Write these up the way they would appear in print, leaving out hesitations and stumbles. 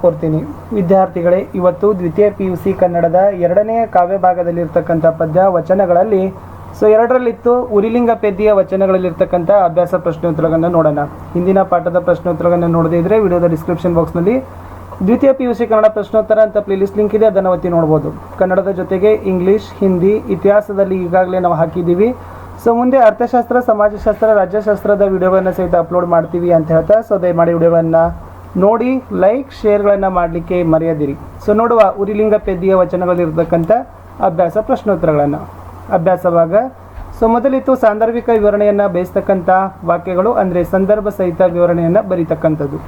ಕೋರ್ತೀನಿ ವಿದ್ಯಾರ್ಥಿಗಳೇ, ಇವತ್ತು ದ್ವಿತೀಯ PUC ಕನ್ನಡದ ಎರಡನೆಯ ಕಾವ್ಯ ಭಾಗದಲ್ಲಿರ್ತಕ್ಕಂಥ ಪದ್ಯ ವಚನಗಳಲ್ಲಿ ಎರಡರಲ್ಲಿತ್ತು ಉರಿಲಿಂಗ ಪೆದ್ದಿಯ ವಚನಗಳಲ್ಲಿರ್ತಕ್ಕಂಥ ಅಭ್ಯಾಸ ಪ್ರಶ್ನೋತ್ತರಗಳನ್ನು ನೋಡೋಣ. ಹಿಂದಿನ ಪಾಠದ ಪ್ರಶ್ನೋತ್ತರಗಳನ್ನು ನೋಡದೇ ಇದ್ರೆ ವಿಡಿಯೋದ ಡಿಸ್ಕ್ರಿಪ್ಷನ್ ಬಾಕ್ಸ್ನಲ್ಲಿ ದ್ವಿತೀಯ PUC ಕನ್ನಡ ಪ್ರಶ್ನೋತ್ತರ ಅಂತ ಪ್ಲೇಲಿಸ್ಟ್ ಲಿಂಕ್ ಇದೆ, ಅದನ್ನು ಒತ್ತಿ ನೋಡ್ಬೋದು. ಕನ್ನಡದ ಜೊತೆಗೆ ಇಂಗ್ಲೀಷ್, ಹಿಂದಿ, ಇತಿಹಾಸದಲ್ಲಿ ಈಗಾಗಲೇ ನಾವು ಹಾಕಿದ್ದೀವಿ. ಮುಂದೆ ಅರ್ಥಶಾಸ್ತ್ರ, ಸಮಾಜಶಾಸ್ತ್ರ, ರಾಜ್ಯಶಾಸ್ತ್ರದ ವಿಡಿಯೋಗಳನ್ನು ಸಹಿತ ಅಪ್ಲೋಡ್ ಮಾಡ್ತೀವಿ ಅಂತ ಹೇಳ್ತಾ ದಯಮಾಡಿ ವಿಡಿಯೋಗಳನ್ನು ನೋಡಿ ಲೈಕ್ ಶೇರ್ಗಳನ್ನು ಮಾಡಲಿಕ್ಕೆ ಮರೆಯದಿರಿ. ನೋಡುವ ಉರಿಲಿಂಗ ಪೆದ್ದಿಯ ವಚನಗಳಿರ್ತಕ್ಕಂಥ ಅಭ್ಯಾಸ ಪ್ರಶ್ನೋತ್ತರಗಳನ್ನು. ಅಭ್ಯಾಸ ಭಾಗ. ಮೊದಲಿತ್ತು ಸಾಂದರ್ಭಿಕ ವಿವರಣೆಯನ್ನು ಬಯಸ್ತಕ್ಕಂಥ ವಾಕ್ಯಗಳು, ಅಂದರೆ ಸಂದರ್ಭ ಸಹಿತ ವಿವರಣೆಯನ್ನು ಬರೀತಕ್ಕಂಥದ್ದು.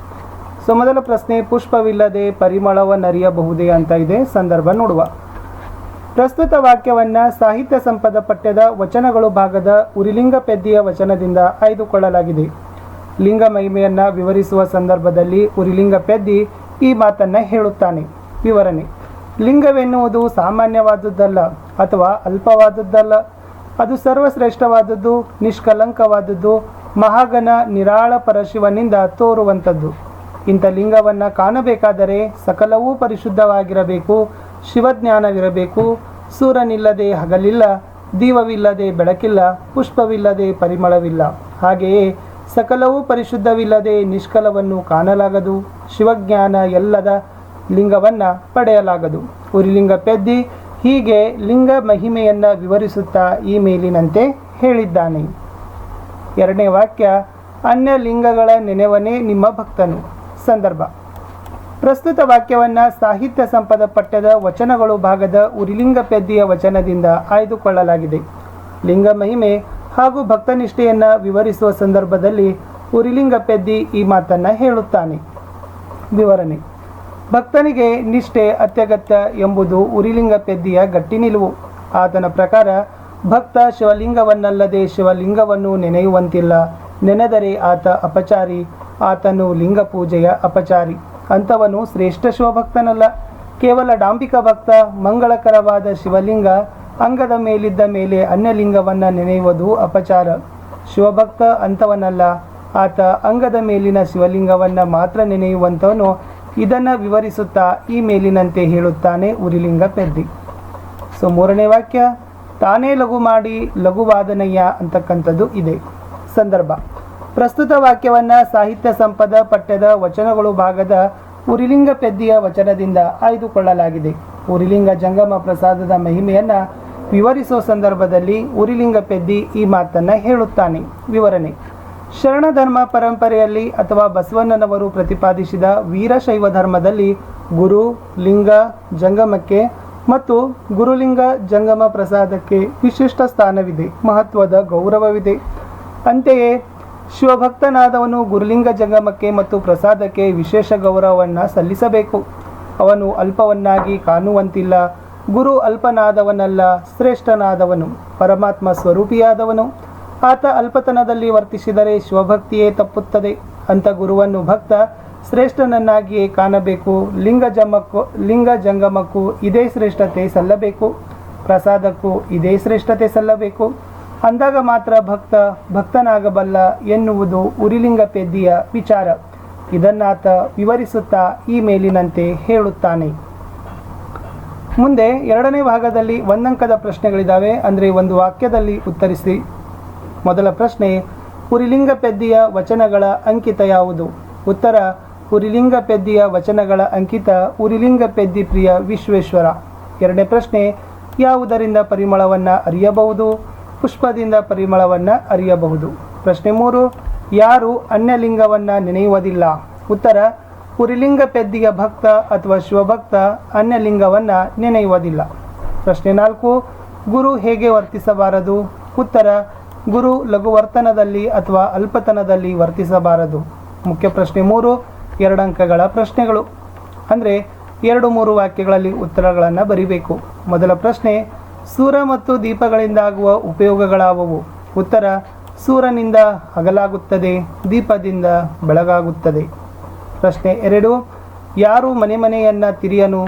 ಮೊದಲ ಪ್ರಶ್ನೆ, ಪುಷ್ಪವಿಲ್ಲದೆ ಪರಿಮಳವನ್ನರಿಯಬಹುದೇ ಅಂತ ಇದೆ. ಸಂದರ್ಭ ನೋಡುವ. ಪ್ರಸ್ತುತ ವಾಕ್ಯವನ್ನು ಸಾಹಿತ್ಯ ಸಂಪದ ಪಠ್ಯದ ವಚನಗಳು ಭಾಗದ ಉರಿಲಿಂಗ ಪೆದ್ದಿಯ ವಚನದಿಂದ ಆಯ್ದುಕೊಳ್ಳಲಾಗಿದೆ. ಲಿಂಗ ಮಹಿಮೆಯನ್ನು ವಿವರಿಸುವ ಸಂದರ್ಭದಲ್ಲಿ ಉರಿಲಿಂಗ ಪೆದ್ದಿ ಈ ಮಾತನ್ನು ಹೇಳುತ್ತಾನೆ. ವಿವರಣೆ. ಲಿಂಗವೆನ್ನುವುದು ಸಾಮಾನ್ಯವಾದುದಲ್ಲ ಅಥವಾ ಅಲ್ಪವಾದುದಲ್ಲ, ಅದು ಸರ್ವಶ್ರೇಷ್ಠವಾದದ್ದು, ನಿಷ್ಕಲಂಕವಾದದ್ದು, ಮಹಾಗಣ ನಿರಾಳ ಪರಶಿವನಿಂದ ತೋರುವಂಥದ್ದು. ಇಂಥ ಲಿಂಗವನ್ನು ಕಾಣಬೇಕಾದರೆ ಸಕಲವೂ ಪರಿಶುದ್ಧವಾಗಿರಬೇಕು, ಶಿವಜ್ಞಾನವಿರಬೇಕು. ಸೂರನಿಲ್ಲದೆ ಹಗಲಿಲ್ಲ, ದೀವವಿಲ್ಲದೆ ಬೆಳಕಿಲ್ಲ, ಪುಷ್ಪವಿಲ್ಲದೆ ಪರಿಮಳವಿಲ್ಲ. ಹಾಗೆಯೇ ಸಕಲವೂ ಪರಿಶುದ್ಧವಿಲ್ಲದೆ ನಿಷ್ಕಲವನ್ನು ಕಾಣಲಾಗದು, ಶಿವಜ್ಞಾನ ಎಲ್ಲದ ಲಿಂಗವನ್ನು ಪಡೆಯಲಾಗದು. ಉರಿಲಿಂಗ ಪೆದ್ದಿ ಹೀಗೆ ಲಿಂಗ ಮಹಿಮೆಯನ್ನು ವಿವರಿಸುತ್ತಾ ಈ ಮೇಲಿನಂತೆ ಹೇಳಿದ್ದಾನೆ. ಎರಡನೇ ವಾಕ್ಯ, ಅನ್ಯ ಲಿಂಗಗಳ ನೆನೆವನೇ ನಿಮ್ಮ ಭಕ್ತನು. ಸಂದರ್ಭ. ಪ್ರಸ್ತುತ ವಾಕ್ಯವನ್ನು ಸಾಹಿತ್ಯ ಸಂಪದ ಪಠ್ಯದ ವಚನಗಳು ಭಾಗದ ಉರಿಲಿಂಗ ಪೆದ್ದಿಯ ವಚನದಿಂದ ಆಯ್ದುಕೊಳ್ಳಲಾಗಿದೆ. ಲಿಂಗ ಮಹಿಮೆ ಹಾಗೂ ಭಕ್ತನಿಷ್ಠೆಯನ್ನು ವಿವರಿಸುವ ಸಂದರ್ಭದಲ್ಲಿ ಉರಿಲಿಂಗ ಪೆದ್ದಿ ಈ ಮಾತನ್ನು ಹೇಳುತ್ತಾನೆ. ವಿವರಣೆ. ಭಕ್ತನಿಗೆ ನಿಷ್ಠೆ ಅತ್ಯಗತ್ಯ ಎಂಬುದು ಉರಿಲಿಂಗ ಪೆದ್ದಿಯ ಗಟ್ಟಿ ನಿಲುವು. ಆತನ ಪ್ರಕಾರ ಭಕ್ತ ಶಿವಲಿಂಗವನ್ನಲ್ಲದೆ ಶಿವಲಿಂಗವನ್ನು ನೆನೆಯುವಂತಿಲ್ಲ. ನೆನೆದರೆ ಆತ ಅಪಚಾರಿ, ಆತನು ಲಿಂಗ ಪೂಜೆಯ ಅಪಚಾರಿ. ಅಂಥವನು ಶ್ರೇಷ್ಠ ಶಿವಭಕ್ತನಲ್ಲ, ಕೇವಲ ಡಾಂಬಿಕ ಭಕ್ತ. ಮಂಗಳಕರವಾದ ಶಿವಲಿಂಗ ಅಂಗದ ಮೇಲಿದ್ದ ಮೇಲೆ ಅನ್ಯಲಿಂಗವನ್ನು ನೆನೆಯುವುದು ಅಪಚಾರ. ಶಿವಭಕ್ತ ಅಂಥವನಲ್ಲ, ಆತ ಅಂಗದ ಮೇಲಿನ ಶಿವಲಿಂಗವನ್ನು ಮಾತ್ರ ನೆನೆಯುವಂಥವನು. ಇದನ್ನು ವಿವರಿಸುತ್ತಾ ಈ ಮೇಲಿನಂತೆ ಹೇಳುತ್ತಾನೆ ಉರಿಲಿಂಗ ಪೆದ್ದಿ. ಮೂರನೇ ವಾಕ್ಯ, ತಾನೇ ಲಘು ಮಾಡಿ ಲಘುವಾದನಯ್ಯ ಅಂತಕ್ಕಂಥದ್ದು ಇದೆ. ಸಂದರ್ಭ. ಪ್ರಸ್ತುತ ವಾಕ್ಯವನ್ನು ಸಾಹಿತ್ಯ ಸಂಪದ ಪಠ್ಯದ ವಚನಗಳು ಭಾಗದ ಉರಿಲಿಂಗ ಪೆದ್ದಿಯ ವಚನದಿಂದ ಆಯ್ದುಕೊಳ್ಳಲಾಗಿದೆ. ಉರಿಲಿಂಗ ಜಂಗಮ ಪ್ರಸಾದದ ಮಹಿಮೆಯನ್ನು ವಿವರಿಸುವ ಸಂದರ್ಭದಲ್ಲಿ ಉರಿಲಿಂಗ ಪೆದ್ದಿ ಈ ಮಾತನ್ನು ಹೇಳುತ್ತಾನೆ. ವಿವರಣೆ. ಶರಣಧರ್ಮ ಪರಂಪರೆಯಲ್ಲಿ ಅಥವಾ ಬಸವಣ್ಣನವರು ಪ್ರತಿಪಾದಿಸಿದ ವೀರಶೈವ ಧರ್ಮದಲ್ಲಿ ಗುರು ಲಿಂಗ ಜಂಗಮಕ್ಕೆ ಮತ್ತು ಗುರುಲಿಂಗ ಜಂಗಮ ಪ್ರಸಾದಕ್ಕೆ ವಿಶಿಷ್ಟ ಸ್ಥಾನವಿದೆ, ಮಹತ್ವದ ಗೌರವವಿದೆ. ಅಂತೆಯೇ ಶಿವಭಕ್ತನಾದವನು ಗುರುಲಿಂಗ ಜಂಗಮಕ್ಕೆ ಮತ್ತು ಪ್ರಸಾದಕ್ಕೆ ವಿಶೇಷ ಗೌರವವನ್ನು ಸಲ್ಲಿಸಬೇಕು. ಅವನು ಅಲ್ಪವನ್ನಾಗಿ ಕಾಣುವಂತಿಲ್ಲ. ಗುರು ಅಲ್ಪನಾದವನಲ್ಲ, ಶ್ರೇಷ್ಠನಾದವನು, ಪರಮಾತ್ಮ ಸ್ವರೂಪಿಯಾದವನು. ಆತ ಅಲ್ಪತನದಲ್ಲಿ ವರ್ತಿಸಿದರೆ ಶಿವಭಕ್ತಿಯೇ ತಪ್ಪುತ್ತದೆ. ಅಂಥ ಗುರುವನ್ನು ಭಕ್ತ ಶ್ರೇಷ್ಠನನ್ನಾಗಿಯೇ ಕಾಣಬೇಕು. ಲಿಂಗ ಜಂಗಮಕ್ಕೂ ಇದೇ ಶ್ರೇಷ್ಠತೆ ಸಲ್ಲಬೇಕು, ಪ್ರಸಾದಕ್ಕೂ ಇದೇ ಶ್ರೇಷ್ಠತೆ ಸಲ್ಲಬೇಕು. ಅಂದಾಗ ಮಾತ್ರ ಭಕ್ತನಾಗಬಲ್ಲ ಎನ್ನುವುದು ಉರಿಲಿಂಗ ಪೆದ್ದಿಯ ವಿಚಾರ. ಇದನ್ನಾತ ವಿವರಿಸುತ್ತಾ ಈ ಮೇಲಿನಂತೆ ಹೇಳುತ್ತಾನೆ. ಮುಂದೆ ಎರಡನೇ ಭಾಗದಲ್ಲಿ ಒಂದಂಕದ ಪ್ರಶ್ನೆಗಳಿದ್ದಾವೆ, ಅಂದರೆ ಒಂದು ವಾಕ್ಯದಲ್ಲಿ ಉತ್ತರಿಸಿ. ಮೊದಲ ಪ್ರಶ್ನೆ, ಉರಿಲಿಂಗ ಪೆದ್ದಿಯ ವಚನಗಳ ಅಂಕಿತ ಯಾವುದು? ಉತ್ತರ, ಉರಿಲಿಂಗ ಪೆದ್ದಿಯ ವಚನಗಳ ಅಂಕಿತ ಉರಿಲಿಂಗ ಪೆದ್ದಿ ಪ್ರಿಯ ವಿಶ್ವೇಶ್ವರ. ಎರಡನೇ ಪ್ರಶ್ನೆ, ಯಾವುದರಿಂದ ಪರಿಮಳವನ್ನು ಅರಿಯಬಹುದು? ಪುಷ್ಪದಿಂದ ಪರಿಮಳವನ್ನು ಅರಿಯಬಹುದು. ಪ್ರಶ್ನೆ 3, ಯಾರು ಅನ್ಯಲಿಂಗವನ್ನು ನೆನೆಯುವುದಿಲ್ಲ? ಉತ್ತರ, ಉರಿಲಿಂಗ ಪೆದ್ದಿಯ ಭಕ್ತ ಅಥವಾ ಶಿವಭಕ್ತ ಅನ್ಯಲಿಂಗವನ್ನು ನೆನೆಯುವುದಿಲ್ಲ. ಪ್ರಶ್ನೆ 4, ಗುರು ಹೇಗೆ ವರ್ತಿಸಬಾರದು? ಉತ್ತರ, ಗುರು ಲಘುವರ್ತನದಲ್ಲಿ ಅಥವಾ ಅಲ್ಪತನದಲ್ಲಿ ವರ್ತಿಸಬಾರದು. ಮುಖ್ಯ ಪ್ರಶ್ನೆ 3 2 ಅಂಕಗಳ ಪ್ರಶ್ನೆಗಳು, ಅಂದರೆ 2-3 ವಾಕ್ಯಗಳಲ್ಲಿ ಉತ್ತರಗಳನ್ನು ಬರೀಬೇಕು. ಮೊದಲ ಪ್ರಶ್ನೆ, ಸೂರ್ಯ ಮತ್ತು ದೀಪಗಳಿಂದಾಗುವ ಉಪಯೋಗಗಳಾವುವು? ಉತ್ತರ, ಸೂರ್ಯನಿಂದ ಹಗಲಾಗುತ್ತದೆ, ದೀಪದಿಂದ ಬೆಳಗಾಗುತ್ತದೆ. ಪ್ರಶ್ನೆ 2, ಯಾರು ಮನೆಯನ್ನು ತಿರಿಯನು?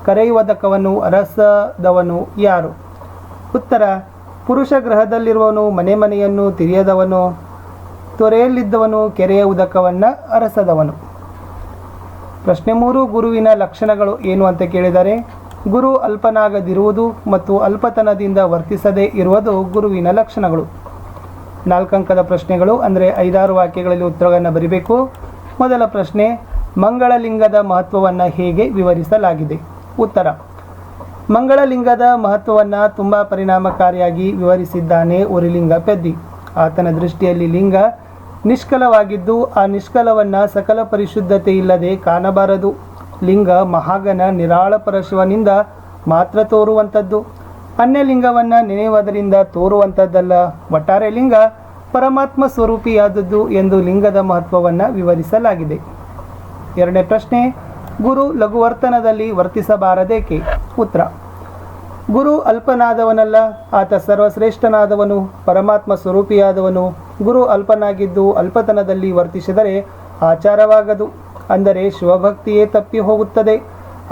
ಕರೆಯುವುದಕ್ಕವನು ಅರಸದವನು ಯಾರು? ಉತ್ತರ, ಪುರುಷ ಗ್ರಹದಲ್ಲಿರುವವನು ಮನೆಯನ್ನು ತಿರಿಯದವನು, ತೊರೆಯಲ್ಲಿದ್ದವನು ಕೆರೆಯ ಉದಕವನ್ನು ಅರಸದವನು. ಪ್ರಶ್ನೆ 3, ಗುರುವಿನ ಲಕ್ಷಣಗಳು ಏನು ಅಂತ ಕೇಳಿದರೆ, ಗುರು ಅಲ್ಪನಾಗದಿರುವುದು ಮತ್ತು ಅಲ್ಪತನದಿಂದ ವರ್ತಿಸದೇ ಇರುವುದು ಗುರುವಿನ ಲಕ್ಷಣಗಳು. 4 ಅಂಕದ ಪ್ರಶ್ನೆಗಳು, ಅಂದರೆ 5-6 ವಾಕ್ಯಗಳಲ್ಲಿ ಉತ್ತರಗಳನ್ನು ಬರೀಬೇಕು. ಮೊದಲ ಪ್ರಶ್ನೆ, ಮಂಗಳಲಿಂಗದ ಮಹತ್ವವನ್ನು ಹೇಗೆ ವಿವರಿಸಲಾಗಿದೆ? ಉತ್ತರ: ಮಂಗಳಲಿಂಗದ ಮಹತ್ವವನ್ನು ತುಂಬ ಪರಿಣಾಮಕಾರಿಯಾಗಿ ವಿವರಿಸಿದ್ದಾನೆ ಉರಿಲಿಂಗ ಪೆದ್ದಿ. ಆತನ ದೃಷ್ಟಿಯಲ್ಲಿ ಲಿಂಗ ನಿಷ್ಕಲವಾಗಿದ್ದು ಆ ನಿಷ್ಕಲವನ್ನು ಸಕಲ ಪರಿಶುದ್ಧತೆ ಇಲ್ಲದೆ ಕಾಣಬಾರದು. ಲಿಂಗ ಮಹಾಗಣ ನಿರಾಳಪರ ಶಿವನಿಂದ ಮಾತ್ರ ತೋರುವಂಥದ್ದು, ಅನ್ಯಲಿಂಗವನ್ನು ನೆನೆಯುವುದರಿಂದ ತೋರುವಂಥದ್ದಲ್ಲ. ಒಟ್ಟಾರೆ ಲಿಂಗ ಪರಮಾತ್ಮ ಸ್ವರೂಪಿಯಾದದ್ದು ಎಂದು ಲಿಂಗದ ಮಹತ್ವವನ್ನು ವಿವರಿಸಲಾಗಿದೆ. 2ನೇ ಪ್ರಶ್ನೆ, ಗುರು ಲಘುವರ್ತನದಲ್ಲಿ ವರ್ತಿಸಬಾರದೇಕೆ? ಉತ್ತರ: ಗುರು ಅಲ್ಪನಾದವನಲ್ಲ, ಆತ ಸರ್ವಶ್ರೇಷ್ಠನಾದವನು, ಪರಮಾತ್ಮ ಸ್ವರೂಪಿಯಾದವನು. ಗುರು ಅಲ್ಪನಾಗಿದ್ದು ಅಲ್ಪತನದಲ್ಲಿ ವರ್ತಿಸಿದರೆ ಆಚಾರವಾಗದು, ಅಂದರೆ ಶಿವಭಕ್ತಿಯೇ ತಪ್ಪಿ ಹೋಗುತ್ತದೆ.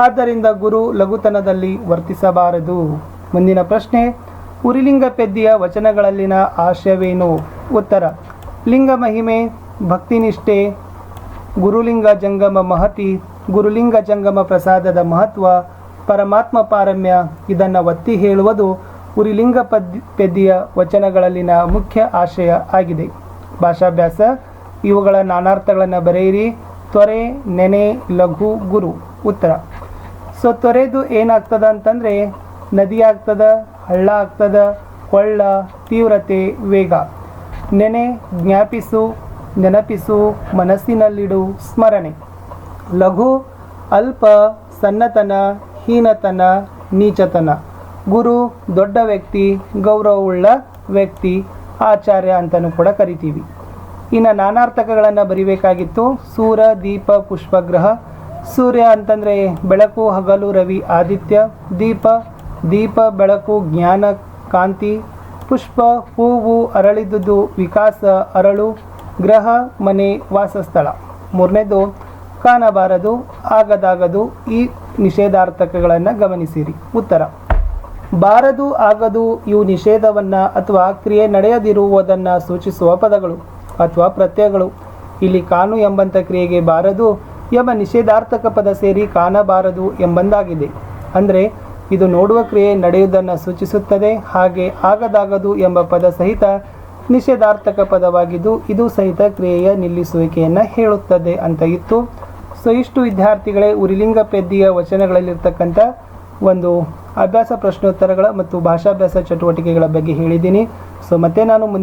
ಆದ್ದರಿಂದ ಗುರು ಲಘುತನದಲ್ಲಿ ವರ್ತಿಸಬಾರದು. ಮುಂದಿನ ಪ್ರಶ್ನೆ, ಉರಿಲಿಂಗ ಪೆದ್ದಿಯ ವಚನಗಳಲ್ಲಿನ ಆಶಯವೇನು? ಉತ್ತರ: ಲಿಂಗ ಮಹಿಮೆ, ಭಕ್ತಿನಿಷ್ಠೆ, ಗುರುಲಿಂಗ ಜಂಗಮ ಮಹತಿ, ಗುರುಲಿಂಗ ಜಂಗಮ ಪ್ರಸಾದದ ಮಹತ್ವ, ಪರಮಾತ್ಮ ಪಾರಮ್ಯ ಇದನ್ನು ಒತ್ತಿ ಹೇಳುವುದು ಉರಿಲಿಂಗ ಪೆದ್ದಿಯ ವಚನಗಳಲ್ಲಿನ ಮುಖ್ಯ ಆಶಯ ಆಗಿದೆ. ಭಾಷಾಭ್ಯಾಸ, ಇವುಗಳ ನಾನಾರ್ಥಗಳನ್ನು ಬರೆಯಿರಿ. ತ್ವರೆ, ನೆನೆ, ಲಘು, ಗುರು. ಉತ್ತರ: ತೊರೆದು ಏನಾಗ್ತದ ಅಂತಂದರೆ ನದಿ ಆಗ್ತದ, ಹಳ್ಳ ಆಗ್ತದ, ಕೊಳ್ಳ, ತೀವ್ರತೆ, ವೇಗ. ನೆನೆ, ಜ್ಞಾಪಿಸು, ನೆನಪಿಸು, ಮನಸ್ಸಿನಲ್ಲಿಡು, ಸ್ಮರಣೆ. ಲಘು, ಅಲ್ಪ, ಸಣ್ಣತನ, ಹೀನತನ, ನೀಚತನ. ಗುರು, ದೊಡ್ಡ ವ್ಯಕ್ತಿ, ಗೌರವವುಳ್ಳ ವ್ಯಕ್ತಿ, ಆಚಾರ್ಯ ಅಂತಲೂ ಕೂಡ ಕರಿತೀವಿ. ಇನ್ನು ನಾನಾರ್ಥಕಗಳನ್ನು ಬರಿಬೇಕಾಗಿತ್ತು. ಸೂರ, ದೀಪ, ಪುಷ್ಪಗ್ರಹ. ಸೂರ್ಯ ಅಂತಂದರೆ ಬೆಳಕು, ಹಗಲು, ರವಿ, ಆದಿತ್ಯ. ದೀಪ, ದೀಪ, ಬೆಳಕು, ಜ್ಞಾನ, ಕಾಂತಿ. ಪುಷ್ಪ, ಹೂವು, ಅರಳಿದುದು, ವಿಕಾಸ, ಅರಳು. ಗ್ರಹ, ಮನೆ, ವಾಸಸ್ಥಳ. 3ನೇದು, ಕಾಣಬಾರದು, ಆಗದಾಗದು. ಈ ನಿಷೇಧಾರ್ಥಕಗಳನ್ನು ಗಮನಿಸಿರಿ. ಉತ್ತರ: ಬಾರದು, ಆಗದು ಇವು ನಿಷೇಧವನ್ನು ಅಥವಾ ಕ್ರಿಯೆ ನಡೆಯದಿರುವುದನ್ನು ಸೂಚಿಸುವ ಪದಗಳು ಅಥವಾ ಪ್ರತ್ಯಯಗಳು. ಇಲ್ಲಿ ಕಾನು ಎಂಬಂಥ ಕ್ರಿಯೆಗೆ ಬಾರದು ಎಂಬ ನಿಷೇಧಾರ್ಥಕ ಪದ ಸೇರಿ ಕಾಣಬಾರದು ಎಂಬಂದಾಗಿದೆ. ಅಂದರೆ ಇದು ನೋಡುವ ಕ್ರಿಯೆ ನಡೆಯುವುದನ್ನು ಸೂಚಿಸುತ್ತದೆ. ಹಾಗೆ ಆಗದಾಗದು ಎಂಬ ಪದ ಸಹಿತ ನಿಷೇಧಾರ್ಥಕ ಪದವಾಗಿದ್ದು ಇದು ಸಹಿತ ಕ್ರಿಯೆಯ ನಿಲ್ಲಿಸುವಿಕೆಯನ್ನು ಹೇಳುತ್ತದೆ ಅಂತ ಇತ್ತು. ಇಷ್ಟು ವಿದ್ಯಾರ್ಥಿಗಳೇ ಉರಿಲಿಂಗ ಪೆದ್ದಿಯ ವಚನಗಳಲ್ಲಿರ್ತಕ್ಕಂಥ ಒಂದು ಅಭ್ಯಾಸ ಪ್ರಶ್ನೋತ್ತರಗಳ ಮತ್ತು ಭಾಷಾಭ್ಯಾಸ ಚಟುವಟಿಕೆಗಳ ಬಗ್ಗೆ ಹೇಳಿದ್ದೀನಿ. ಮತ್ತೆ ನಾನು ಮುಂದಿನ